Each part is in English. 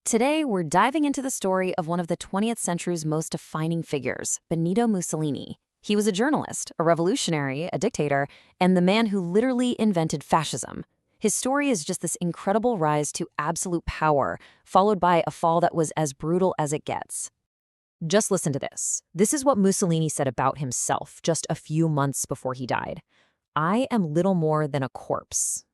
Today, we're diving into the story of one of the 20th century's most defining figures, Benito Mussolini. He was a journalist, a revolutionary, a dictator, and the man who literally invented fascism. His story is just this incredible rise to absolute power, followed by a fall that was as brutal as it gets. Just listen to this. This is what Mussolini said about himself just a few months before he died. "I am little more than a corpse."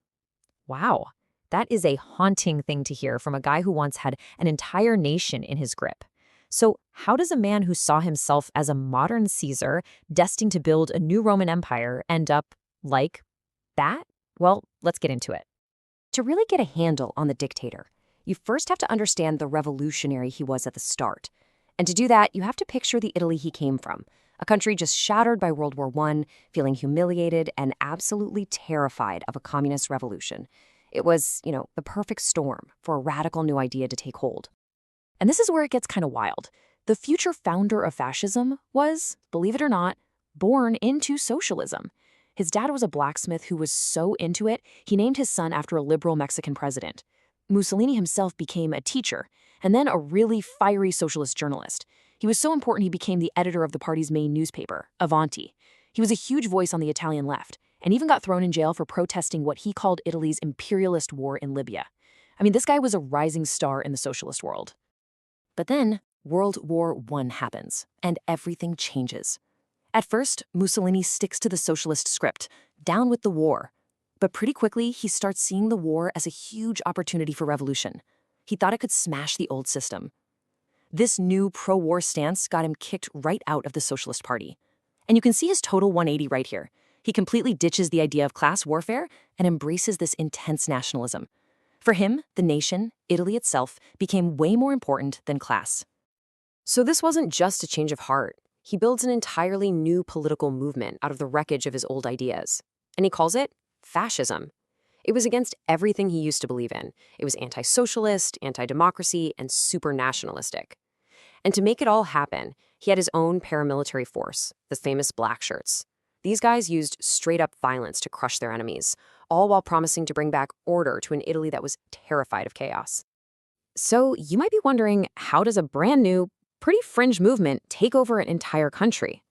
Wow. That is a haunting thing to hear from a guy who once had an entire nation in his grip. So, how does a man who saw himself as a modern Caesar, destined to build a new Roman Empire, end up like that? Well, let's get into it. To really get a handle on the dictator, you first have to understand the revolutionary he was at the start. And to do that, you have to picture the Italy he came from, a country just shattered by World War I, feeling humiliated and absolutely terrified of a communist revolution. It was, the perfect storm for a radical new idea to take hold. And this is where it gets kind of wild. The future founder of fascism was, believe it or not, born into socialism. His dad was a blacksmith who was so into it, he named his son after a liberal Mexican president. Mussolini himself became a teacher, and then a really fiery socialist journalist. He was so important he became the editor of the party's main newspaper, Avanti. He was a huge voice on the Italian left, and even got thrown in jail for protesting what he called Italy's imperialist war in Libya. I mean, this guy was a rising star in the socialist world. But then, World War I happens, and everything changes. At first, Mussolini sticks to the socialist script, down with the war. But pretty quickly, he starts seeing the war as a huge opportunity for revolution. He thought it could smash the old system. This new pro-war stance got him kicked right out of the Socialist Party. And you can see his total 180 right here. He completely ditches the idea of class warfare and embraces this intense nationalism. For him, the nation, Italy itself, became way more important than class. So this wasn't just a change of heart. He builds an entirely new political movement out of the wreckage of his old ideas. And he calls it Fascism. It was against everything he used to believe in. It was anti-socialist, anti-democracy, and super nationalistic. And to make it all happen, he had his own paramilitary force, the famous Blackshirts. These guys used straight-up violence to crush their enemies, all while promising to bring back order to an Italy that was terrified of chaos. So you might be wondering, how does a brand new, pretty fringe movement take over an entire country?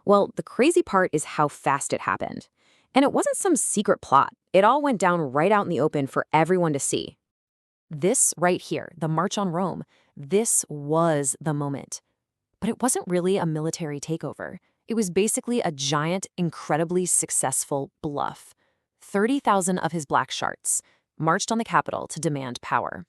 Well, the crazy part is how fast it happened. And it wasn't some secret plot. It all went down right out in the open for everyone to see. This right here, the March on Rome, this was the moment. But it wasn't really a military takeover. It was basically a giant, incredibly successful bluff. 30,000 of his Blackshirts marched on the capital to demand power.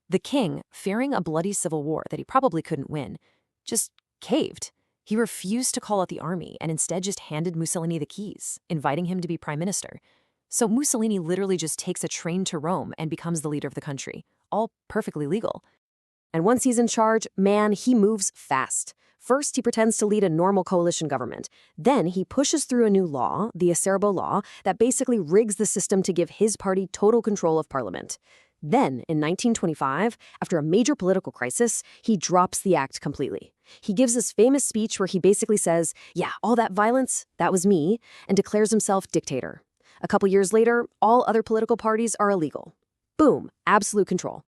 The king, fearing a bloody civil war that he probably couldn't win, just caved. He refused to call out the army and instead just handed Mussolini the keys, inviting him to be prime minister. So Mussolini literally just takes a train to Rome and becomes the leader of the country, all perfectly legal. And once he's in charge, man, he moves fast. First, he pretends to lead a normal coalition government. Then he pushes through a new law, the Acerbo Law, that basically rigs the system to give his party total control of parliament. Then, in 1925, after a major political crisis, he drops the act completely. He gives this famous speech where he basically says, yeah, all that violence, that was me, and declares himself dictator. A couple years later, all other political parties are illegal. Boom, absolute control.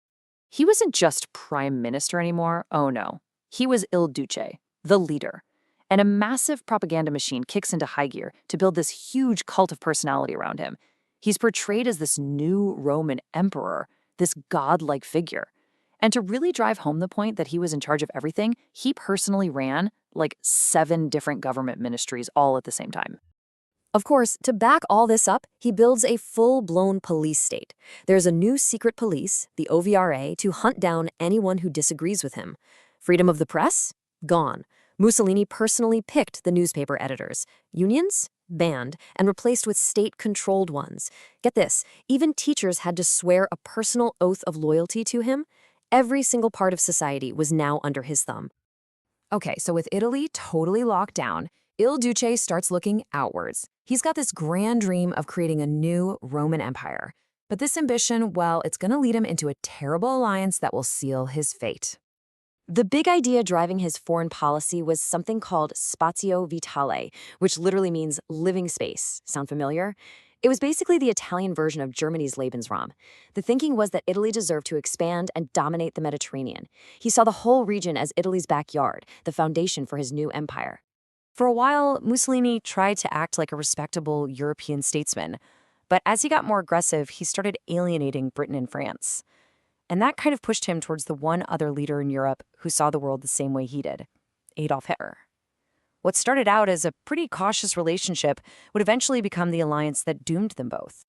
He wasn't just prime minister anymore, oh no. He was Il Duce, the leader. And a massive propaganda machine kicks into high gear to build this huge cult of personality around him. He's portrayed as this new Roman emperor, this godlike figure. And to really drive home the point that he was in charge of everything, he personally ran like 7 different government ministries all at the same time. Of course, to back all this up, he builds a full-blown police state. There's a new secret police, the OVRA, to hunt down anyone who disagrees with him. Freedom of the press? Gone. Mussolini personally picked the newspaper editors. Unions? Banned, and replaced with state-controlled ones. Get this, even teachers had to swear a personal oath of loyalty to him. Every single part of society was now under his thumb. Okay, so with Italy totally locked down, Il Duce starts looking outwards. He's got this grand dream of creating a new Roman Empire. But this ambition, well, it's going to lead him into a terrible alliance that will seal his fate. The big idea driving his foreign policy was something called spazio vitale, which literally means living space. Sound familiar? It was basically the Italian version of Germany's Lebensraum. The thinking was that Italy deserved to expand and dominate the Mediterranean. He saw the whole region as Italy's backyard, the foundation for his new empire. For a while, Mussolini tried to act like a respectable European statesman, but as he got more aggressive, he started alienating Britain and France. And that kind of pushed him towards the one other leader in Europe who saw the world the same way he did, Adolf Hitler. What started out as a pretty cautious relationship would eventually become the alliance that doomed them both.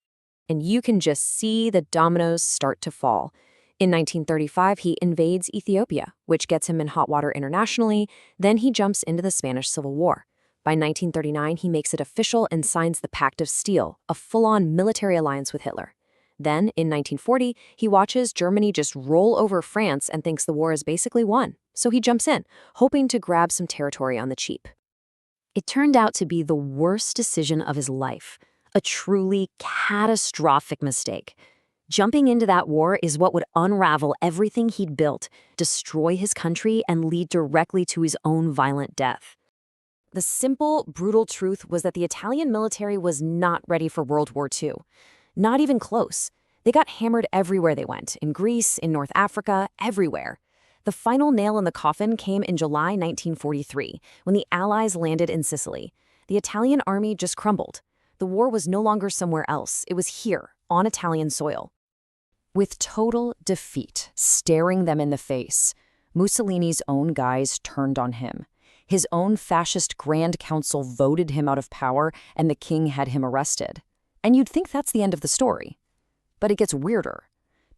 And you can just see the dominoes start to fall. In 1935, he invades Ethiopia, which gets him in hot water internationally. Then he jumps into the Spanish Civil War. By 1939, he makes it official and signs the Pact of Steel, a full-on military alliance with Hitler. Then, in 1940, he watches Germany just roll over France and thinks the war is basically won. So he jumps in, hoping to grab some territory on the cheap. It turned out to be the worst decision of his life, a truly catastrophic mistake. Jumping into that war is what would unravel everything he'd built, destroy his country, and lead directly to his own violent death. The simple, brutal truth was that the Italian military was not ready for World War II. Not even close. They got hammered everywhere they went, in Greece, in North Africa, everywhere. The final nail in the coffin came in July 1943, when the Allies landed in Sicily. The Italian army just crumbled. The war was no longer somewhere else. It was here, on Italian soil. With total defeat staring them in the face, Mussolini's own guys turned on him. His own fascist Grand Council voted him out of power, and the king had him arrested. And you'd think that's the end of the story. But it gets weirder.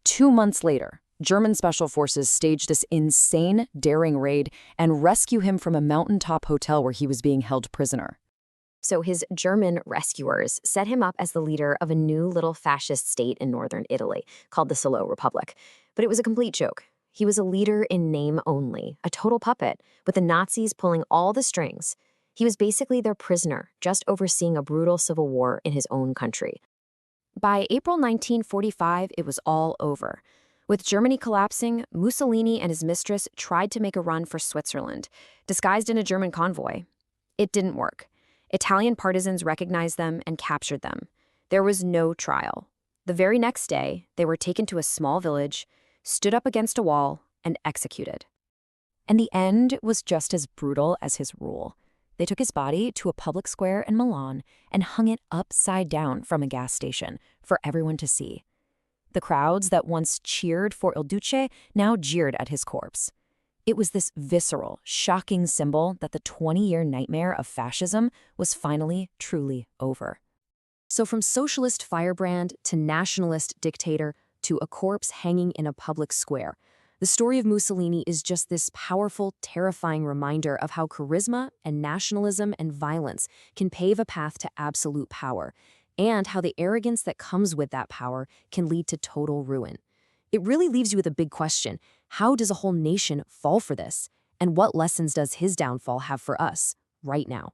2 months later, German special forces staged this insane, daring raid and rescue him from a mountaintop hotel where he was being held prisoner. So his German rescuers set him up as the leader of a new little fascist state in northern Italy called the Salo Republic. But it was a complete joke. He was a leader in name only, a total puppet, with the Nazis pulling all the strings. He was basically their prisoner, just overseeing a brutal civil war in his own country. By April 1945, it was all over. With Germany collapsing, Mussolini and his mistress tried to make a run for Switzerland, disguised in a German convoy. It didn't work. Italian partisans recognized them and captured them. There was no trial. The very next day, they were taken to a small village, stood up against a wall, and executed. And the end was just as brutal as his rule. They took his body to a public square in Milan and hung it upside down from a gas station for everyone to see. The crowds that once cheered for Il Duce now jeered at his corpse. It was this visceral, shocking symbol that the 20-year nightmare of fascism was finally, truly over. So from socialist firebrand to nationalist dictator to a corpse hanging in a public square, the story of Mussolini is just this powerful, terrifying reminder of how charisma and nationalism and violence can pave a path to absolute power, and how the arrogance that comes with that power can lead to total ruin. It really leaves you with a big question. How does a whole nation fall for this? And what lessons does his downfall have for us right now?